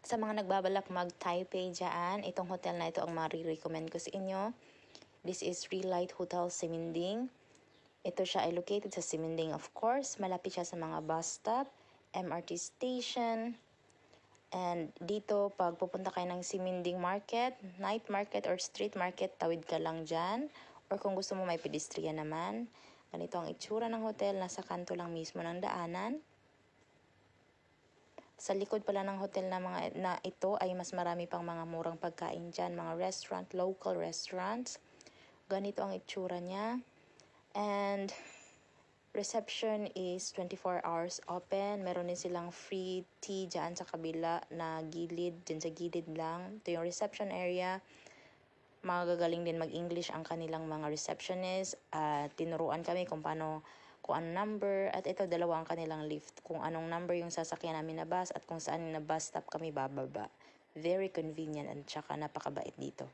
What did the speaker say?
Sa mga nagbabalak mag-Taipei dyan, itong hotel na ito ang marirecommend ko sa inyo. This is Relight Hotel Siminding. Ito siya ay located sa Siminding, of course. Malapit siya sa mga bus stop, MRT station. And dito, pag pupunta kayo ng Siminding Market, night market or street market, tawid ka lang dyan. Or kung gusto mo may pedestrian naman. Ganito ang itsura ng hotel, nasa kanto lang mismo ng daanan. Sa likod pala ng hotel na ito ay mas marami pang mga murang pagkain dyan, mga restaurant, local restaurants. Ganito ang itsura niya. And reception is 24 hours open. Meron din silang free tea dyan sa kabila na gilid, dyan sa gilid lang. Ito yung reception area. Magagaling din mag-English ang kanilang mga receptionist. Tinuruan kami kung anong number. At ito, dalawa ang kanilang lift. Kung anong number yung sasakyan namin na bus at kung saan na bus stop kami bababa. Very convenient at saka napakabait dito.